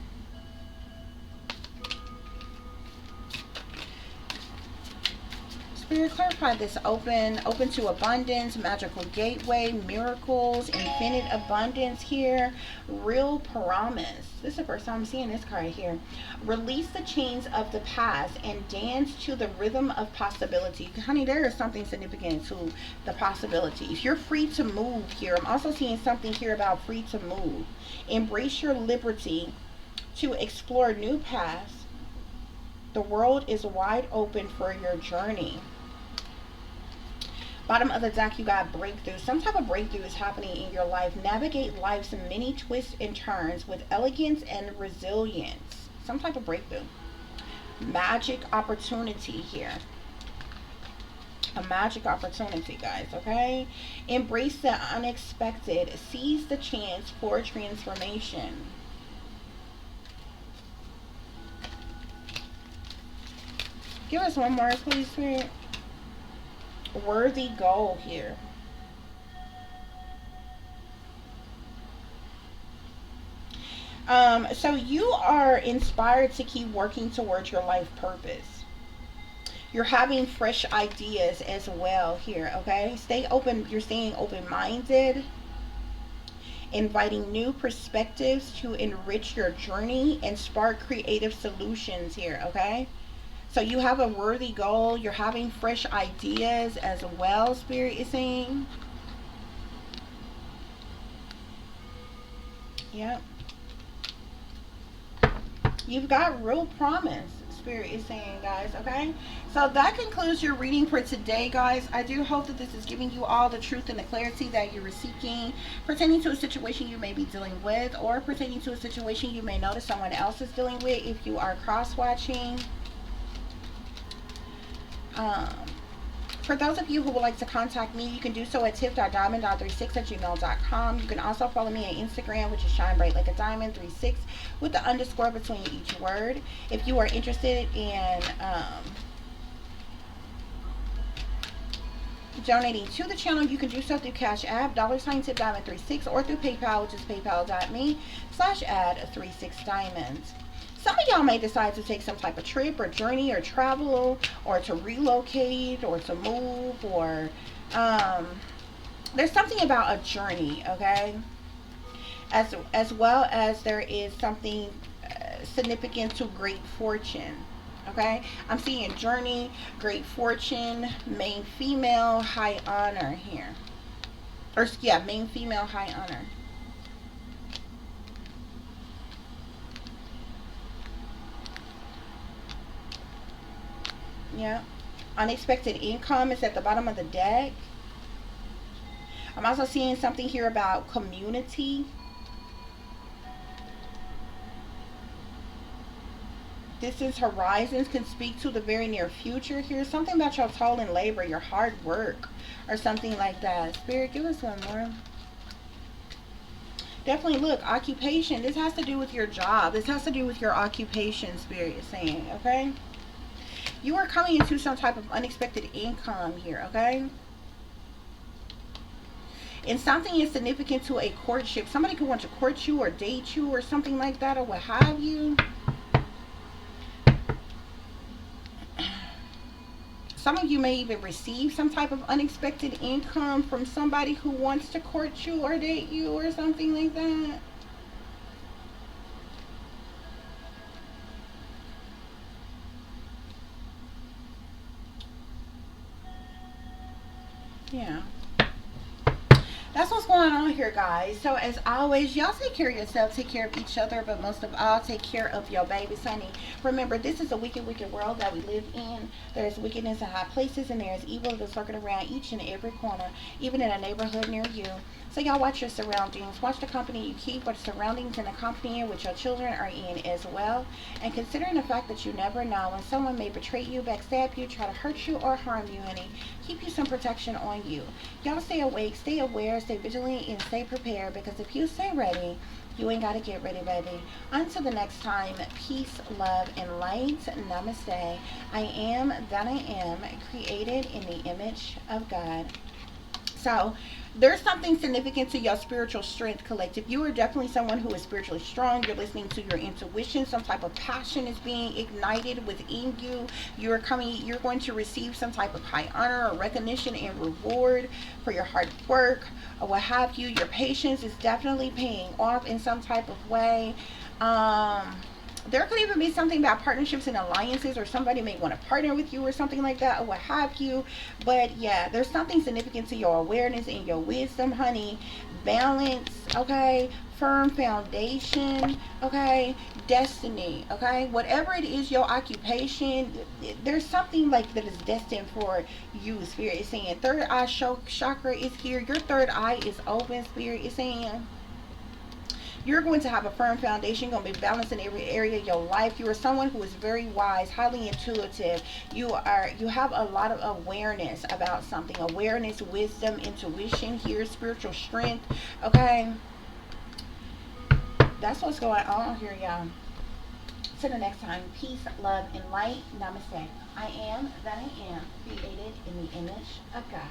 Spirit, clarify this. Open to abundance, magical gateway, miracles, infinite abundance here, real promise. This is the first time I'm seeing this card here. Release the chains of the past and dance to the rhythm of possibility. Honey, there is something significant to the possibilities. You're free to move here. I'm also seeing something here about free to move. Embrace your liberty to explore new paths. The world is wide open for your journey. Bottom of the deck, you got breakthrough. Some type of breakthrough is happening in your life. Navigate life's many twists and turns with elegance and resilience. Some type of breakthrough. Magic opportunity here. A magic opportunity, guys, okay? Embrace the unexpected. Seize the chance for transformation. Give us one more, please, Spirit. Worthy goal here. So you are inspired to keep working towards your life purpose. You're having fresh ideas as well here, okay? Stay open. You're staying open-minded, inviting new perspectives to enrich your journey and spark creative solutions here, okay? So you have a worthy goal. You're having fresh ideas as well, Spirit is saying. Yep. You've got real promise, Spirit is saying, guys, okay? So that concludes your reading for today, guys. I do hope that this is giving you all the truth and the clarity that you were seeking, pertaining to a situation you may be dealing with, or pertaining to a situation you may notice someone else is dealing with if you are cross-watching. For those of you who would like to contact me, you can do so at tiff.diamond.36@gmail.com. You can also follow me on Instagram, which is shine bright like a diamond 36 with the underscore between each word. If you are interested in donating to the channel, you can do so through Cash App, $tiff.diamond36, or through PayPal, which is paypal.me/add36diamonds. Some of y'all may decide to take some type of trip or journey or travel or to relocate or to move, or there's something about a journey, okay? As well as there is something significant to great fortune, okay? I'm seeing journey, great fortune, main female, high honor here. Or yeah, main female, high honor. Yeah. Unexpected income is at the bottom of the deck. I'm also seeing something here about community. Distant horizons can speak to the very near future here. Something about your toil and labor, your hard work, or something like that. Spirit, give us one more. Definitely, look, occupation. This has to do with your job. This has to do with your occupation, Spirit is saying, okay? You are coming into some type of unexpected income here, okay? And something is significant to a courtship. Somebody could want to court you or date you or something like that, or what have you. Some of you may even receive some type of unexpected income from somebody who wants to court you or date you or something like that. Yeah. That's what's going on here, guys. So as always, y'all take care of yourself, take care of each other, but most of all, take care of your babies, honey. Remember, this is a wicked, wicked world that we live in. There's wickedness in high places, and there's evil that's lurking around each and every corner, even in a neighborhood near you. So y'all watch your surroundings. Watch the company you keep, watch surroundings and the company in which your children are in as well. And considering the fact that you never know when someone may betray you, backstab you, try to hurt you, or harm you, honey, keep you some protection on you. Y'all stay awake, stay aware, stay vigilant, and stay prepared, because if you stay ready, you ain't got to get ready, baby. Until the next time, peace, love, and light. Namaste. I am that I am, created in the image of God. So there's something significant to your spiritual strength, collective. You are definitely someone who is spiritually strong. You're listening to your intuition. Some type of passion is being ignited within you. You're going to receive some type of high honor or recognition and reward for your hard work or what have you. Your patience is definitely paying off in some type of way. There could even be something about partnerships and alliances, or somebody may want to partner with you or something like that, or what have you. But yeah, there's something significant to your awareness and your wisdom, honey. Balance, okay? firm foundation, okay, destiny, okay, whatever it is, your occupation, there's something like that is destined for you. Spirit is saying third eye chakra is here, your third eye is open. Spirit is saying you're going to have a firm foundation. You're going to be balanced in every area of your life. You are someone who is very wise, highly intuitive. You have a lot of awareness about something. Awareness, wisdom, intuition here, spiritual strength. Okay. That's what's going on here, y'all. Till the next time, peace, love, and light. Namaste. I am that I am, created in the image of God.